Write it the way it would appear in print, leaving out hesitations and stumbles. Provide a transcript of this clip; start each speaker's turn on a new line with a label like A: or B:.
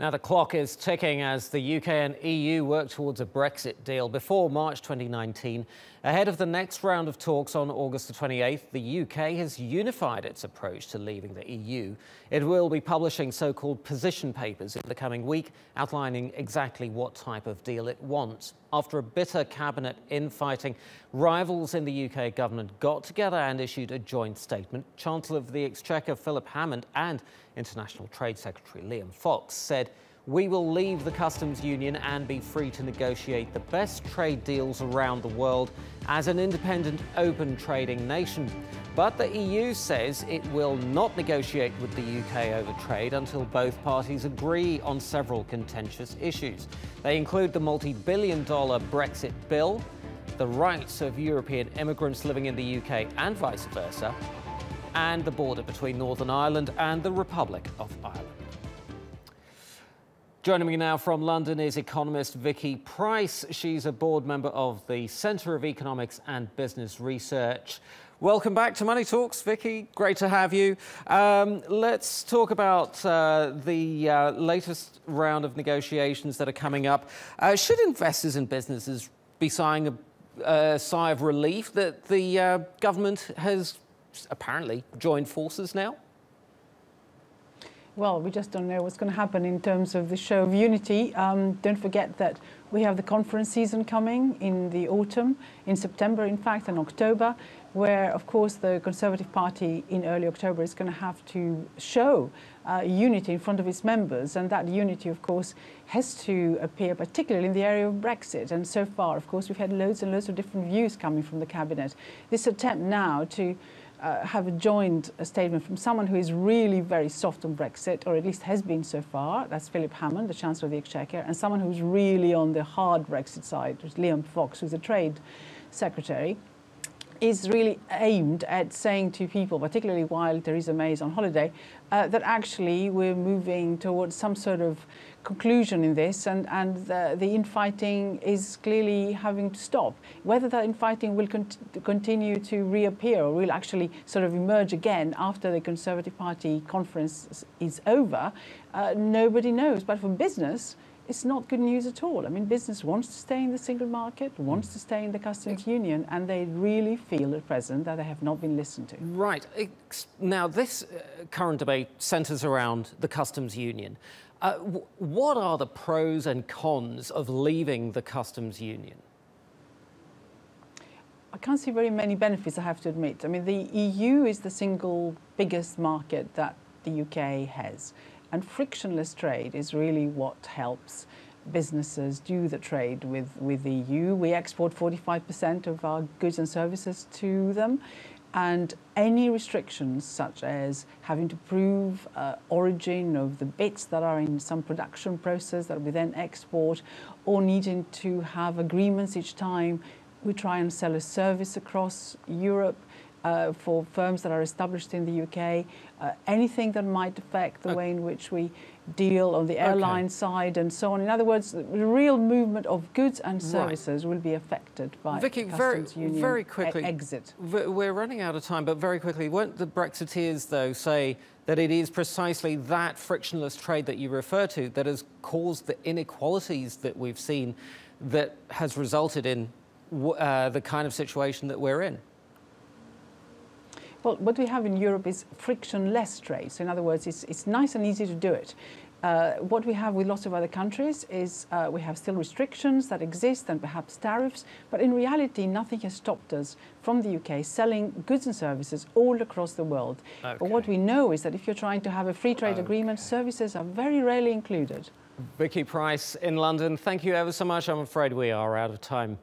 A: Now, the clock is ticking as the UK and EU work towards a Brexit deal before March 2019. Ahead of the next round of talks on August the 28th, the UK has unified its approach to leaving the EU. It will be publishing so-called position papers in the coming week, outlining exactly what type of deal it wants. After a bitter cabinet infighting, rivals in the UK government got together and issued a joint statement. Chancellor of the Exchequer Philip Hammond and International Trade Secretary Liam Fox said, "We will leave the customs union and be free to negotiate the best trade deals around the world as an independent, open trading nation." But the EU says it will not negotiate with the UK over trade until both parties agree on several contentious issues. They include the multi-billion-dollar Brexit bill, the rights of European immigrants living in the UK and vice versa, and the border between Northern Ireland and the Republic of Ireland. Joining me now from London is economist Vicky Pryce. She's a board member of the Centre of Economics and Business Research. Welcome back to Money Talks, Vicky. Great to have you. Let's talk about the latest round of negotiations that are coming up. Should investors and businesses be sighing a sigh of relief that the government has apparently joined forces now?
B: Well, we just don't know what's going to happen in terms of the show of unity. Don't forget that we have the conference season coming in the autumn, in September, in fact, and October, where, of course, the Conservative Party in early October is going to have to show unity in front of its members. And that unity, of course, has to appear particularly in the area of Brexit. And so far, of course, we've had loads and loads of different views coming from the Cabinet. This attempt now to have a joint statement from someone who is really very soft on Brexit, or at least has been so far. That's Philip Hammond, the Chancellor of the Exchequer, and someone who's really on the hard Brexit side, who's Liam Fox, who's the Trade Secretary, is really aimed at saying to people, particularly while Theresa May is on holiday, that actually we're moving towards some sort of conclusion in this, and the infighting is clearly having to stop. Whether that infighting will continue to reappear or will actually sort of emerge again after the Conservative Party conference is over, nobody knows. But for business, it's not good news at all. I mean, business wants to stay in the single market, wants to stay in the customs union, and they really feel at present that they have not been listened to.
A: Right. Now, this current debate centres around the customs union. What are the pros and cons of leaving the customs union?
B: I can't see very many benefits, I have to admit. I mean, the EU is the single biggest market that the UK has. And frictionless trade is really what helps businesses do the trade with the EU. We export 45% of our goods and services to them. And any restrictions, such as having to prove origin of the bits that are in some production process that we then export, or needing to have agreements each time we try and sell a service across Europe, for firms that are established in the UK, anything that might affect the way in which we deal on the airline side and so on. In other words, the real movement of goods and services will be affected by
A: Vicky,
B: customs union
A: very quickly,
B: exit.
A: We're running out of time, but very quickly, won't the Brexiteers, though, say that it is precisely that frictionless trade that you refer to that has caused the inequalities that we've seen that has resulted in the kind of situation that we're in?
B: Well, what we have in Europe is frictionless trade. So in other words, it's nice and easy to do it. What we have with lots of other countries is we have still restrictions that exist and perhaps tariffs, but in reality, nothing has stopped us from the UK selling goods and services all across the world.
A: Okay.
B: But what we know is that if you're trying to have a free trade agreement, services are very rarely included.
A: Vicky Pryce in London, thank you ever so much. I'm afraid we are out of time.